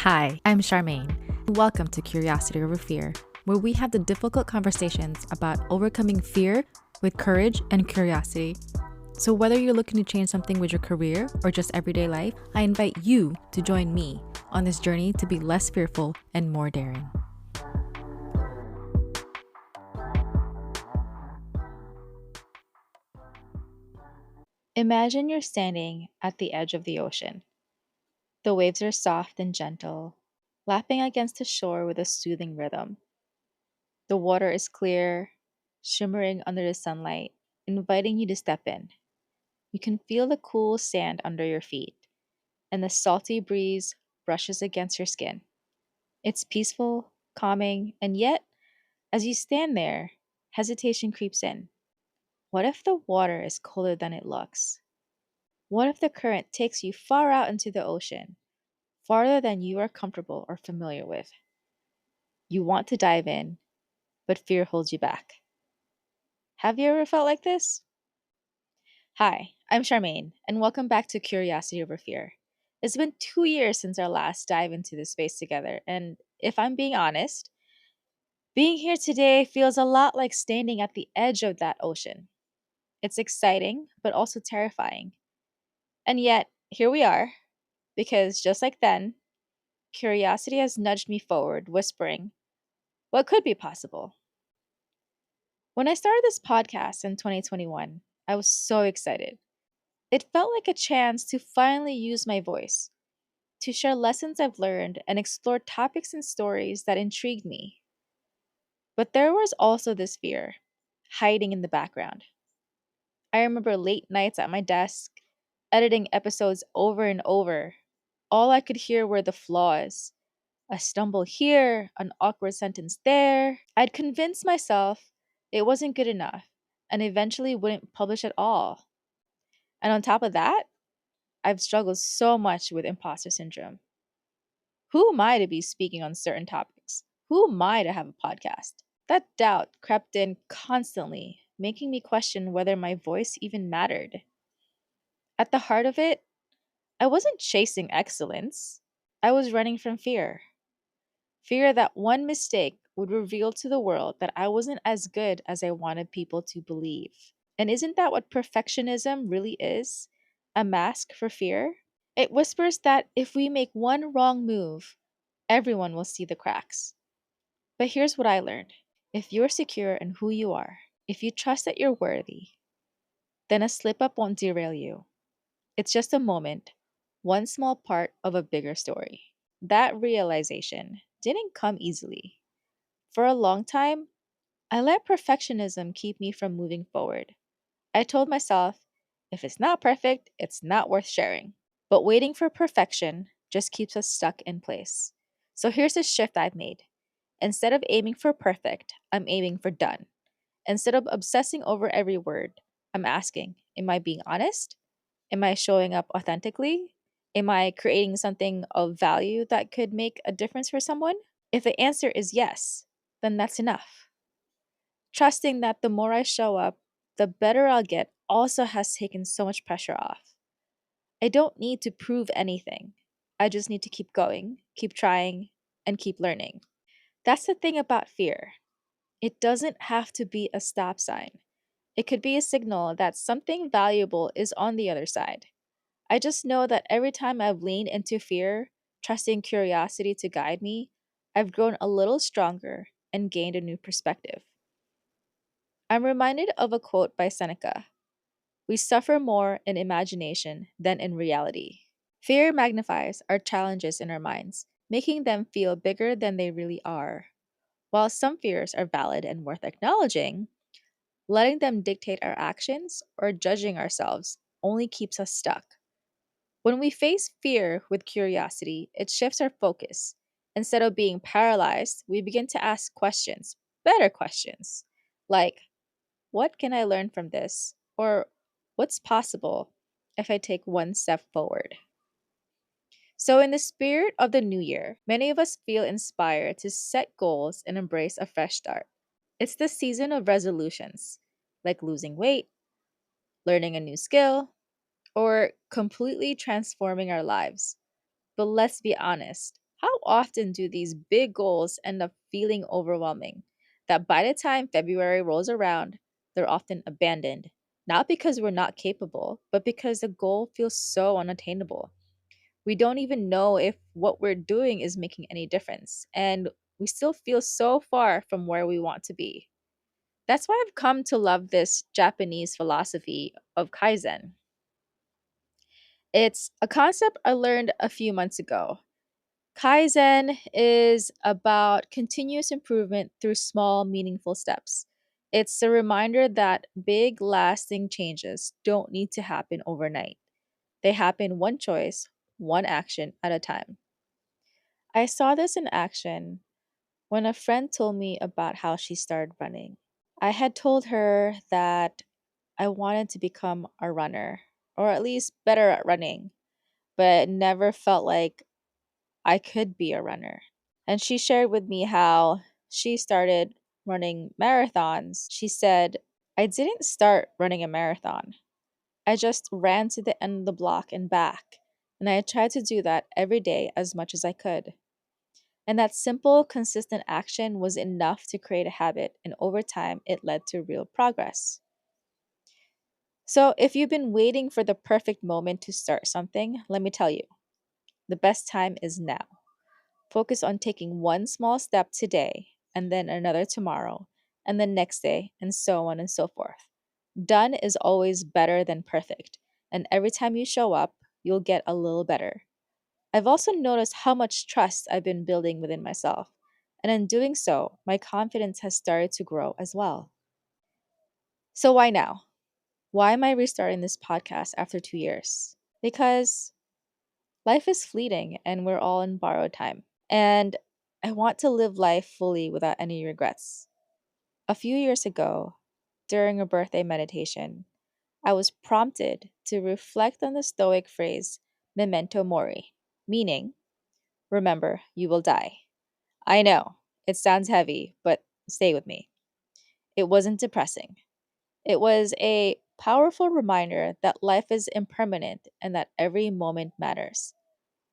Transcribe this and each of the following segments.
Hi, I'm Sharmaine. Welcome to Curiosity Over Fear, where we have the difficult conversations about overcoming fear with courage and curiosity. So, whether you're looking to change something with your career or just everyday life, I invite you to join me on this journey to be less fearful and more daring. Imagine you're standing at the edge of the ocean. The waves are soft and gentle, lapping against the shore with a soothing rhythm. The water is clear, shimmering under the sunlight, inviting you to step in. You can feel the cool sand under your feet, and the salty breeze brushes against your skin. It's peaceful, calming, and yet, as you stand there, hesitation creeps in. What if the water is colder than it looks? What if the current takes you far out into the ocean, farther than you are comfortable or familiar with? You want to dive in, but fear holds you back. Have you ever felt like this? Hi, I'm Sharmaine, and welcome back to Curiosity Over Fear. It's been 2 years since our last dive into this space together, and if I'm being honest, being here today feels a lot like standing at the edge of that ocean. It's exciting, but also terrifying. And yet, here we are, because just like then, curiosity has nudged me forward, whispering, what could be possible? When I started this podcast in 2021, I was so excited. It felt like a chance to finally use my voice, to share lessons I've learned and explore topics and stories that intrigued me. But there was also this fear hiding in the background. I remember late nights at my desk, editing episodes over and over. All I could hear were the flaws. A stumble here, an awkward sentence there. I'd convinced myself it wasn't good enough and eventually wouldn't publish at all. And on top of that, I've struggled so much with imposter syndrome. Who am I to be speaking on certain topics? Who am I to have a podcast? That doubt crept in constantly, making me question whether my voice even mattered. At the heart of it, I wasn't chasing excellence. I was running from fear. Fear that one mistake would reveal to the world that I wasn't as good as I wanted people to believe. And isn't that what perfectionism really is? A mask for fear? It whispers that if we make one wrong move, everyone will see the cracks. But here's what I learned: if you're secure in who you are, if you trust that you're worthy, then a slip up won't derail you. It's just a moment, one small part of a bigger story. That realization didn't come easily. For a long time, I let perfectionism keep me from moving forward. I told myself, if it's not perfect, it's not worth sharing. But waiting for perfection just keeps us stuck in place. So here's a shift I've made. Instead of aiming for perfect, I'm aiming for done. Instead of obsessing over every word, I'm asking, am I being honest? Am I showing up authentically? Am I creating something of value that could make a difference for someone? If the answer is yes, then that's enough. Trusting that the more I show up, the better I'll get also has taken so much pressure off. I don't need to prove anything. I just need to keep going, keep trying, and keep learning. That's the thing about fear. It doesn't have to be a stop sign. It could be a signal that something valuable is on the other side. I just know that every time I've leaned into fear, trusting curiosity to guide me, I've grown a little stronger and gained a new perspective. I'm reminded of a quote by Seneca: we suffer more in imagination than in reality. Fear magnifies our challenges in our minds, making them feel bigger than they really are. While some fears are valid and worth acknowledging, letting them dictate our actions or judging ourselves only keeps us stuck. When we face fear with curiosity, it shifts our focus. Instead of being paralyzed, we begin to ask questions, better questions, like, what can I learn from this? Or what's possible if I take one step forward? So, in the spirit of the new year, many of us feel inspired to set goals and embrace a fresh start. It's the season of resolutions, like losing weight, learning a new skill, or completely transforming our lives. But let's be honest, How often do these big goals end up feeling overwhelming? That by the time February rolls around, they're often abandoned. Not because we're not capable, but because the goal feels so unattainable. We don't even know if what we're doing is making any difference, and we still feel so far from where we want to be. That's why I've come to love this Japanese philosophy of Kaizen. It's a concept I learned a few months ago. Kaizen is about continuous improvement through small, meaningful steps. It's a reminder that big, lasting changes don't need to happen overnight. They happen one choice, one action at a time. I saw this in action when a friend told me about how she started running. I had told her that I wanted to become a runner, or at least better at running, but never felt like I could be a runner. And she shared with me how she started running marathons. She said, I didn't start running a marathon. I just ran to the end of the block and back. And I tried to do that every day as much as I could. And that simple, consistent action was enough to create a habit. And over time, it led to real progress. So if you've been waiting for the perfect moment to start something, let me tell you, the best time is now. Focus on taking one small step today, and then another tomorrow, and the next day, and so on and so forth. Done is always better than perfect, and every time you show up, you'll get a little better. I've also noticed how much trust I've been building within myself, and in doing so, my confidence has started to grow as well. So, why now? Why am I restarting this podcast after 2 years? Because life is fleeting and we're all in borrowed time. And I want to live life fully without any regrets. A few years ago, during a birthday meditation, I was prompted to reflect on the Stoic phrase, memento mori, meaning, remember, you will die. I know, it sounds heavy, but stay with me. It wasn't depressing. It was a powerful reminder that life is impermanent and that every moment matters.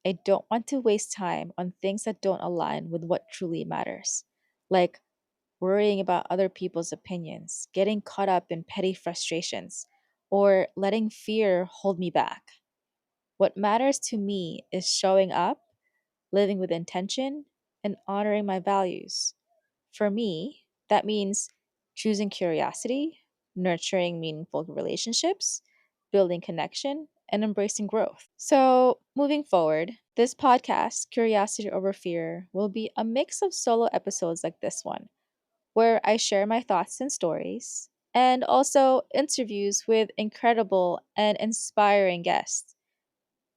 I don't want to waste time on things that don't align with what truly matters, like worrying about other people's opinions, getting caught up in petty frustrations, or letting fear hold me back. What matters to me is showing up, living with intention, and honoring my values. For me, that means choosing curiosity, nurturing meaningful relationships, building connection, and embracing growth. So, moving forward, this podcast, Curiosity Over Fear, will be a mix of solo episodes like this one, where I share my thoughts and stories, and also interviews with incredible and inspiring guests.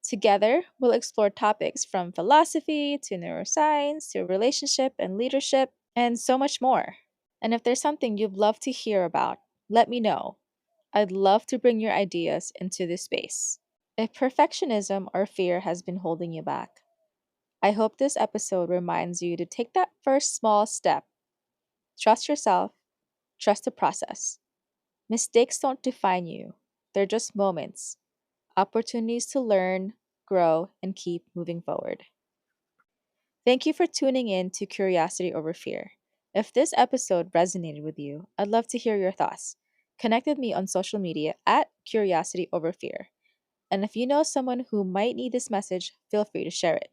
Together, we'll explore topics from philosophy to neuroscience to relationship and leadership, and so much more. And if there's something you'd love to hear about, let me know. I'd love to bring your ideas into this space. If perfectionism or fear has been holding you back, I hope this episode reminds you to take that first small step. Trust yourself, trust the process. Mistakes don't define you, they're just moments, opportunities to learn, grow, and keep moving forward. Thank you for tuning in to Curiosity Over Fear. If this episode resonated with you, I'd love to hear your thoughts. Connect with me on social media at Curiosity Over Fear. And if you know someone who might need this message, feel free to share it.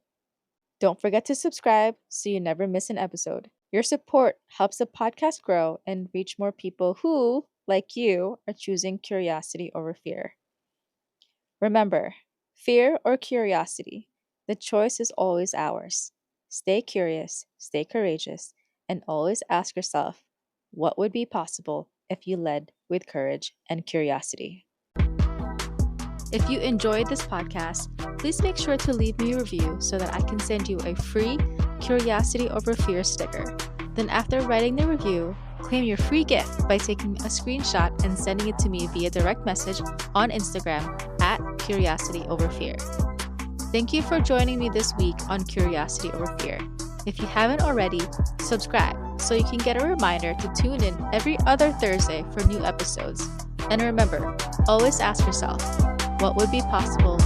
Don't forget to subscribe so you never miss an episode. Your support helps the podcast grow and reach more people who, like you, are choosing curiosity over fear. Remember, fear or curiosity, the choice is always ours. Stay curious, stay courageous, and always ask yourself what would be possible if you led with courage and curiosity. If you enjoyed this podcast, please make sure to leave me a review so that I can send you a free Curiosity Over Fear sticker. Then, after writing the review, claim your free gift by taking a screenshot and sending it to me via direct message on Instagram at Curiosity Over Fear. Thank you for joining me this week on Curiosity Over Fear. If you haven't already, subscribe so you can get a reminder to tune in every other Thursday for new episodes. And remember, always ask yourself, what would be possible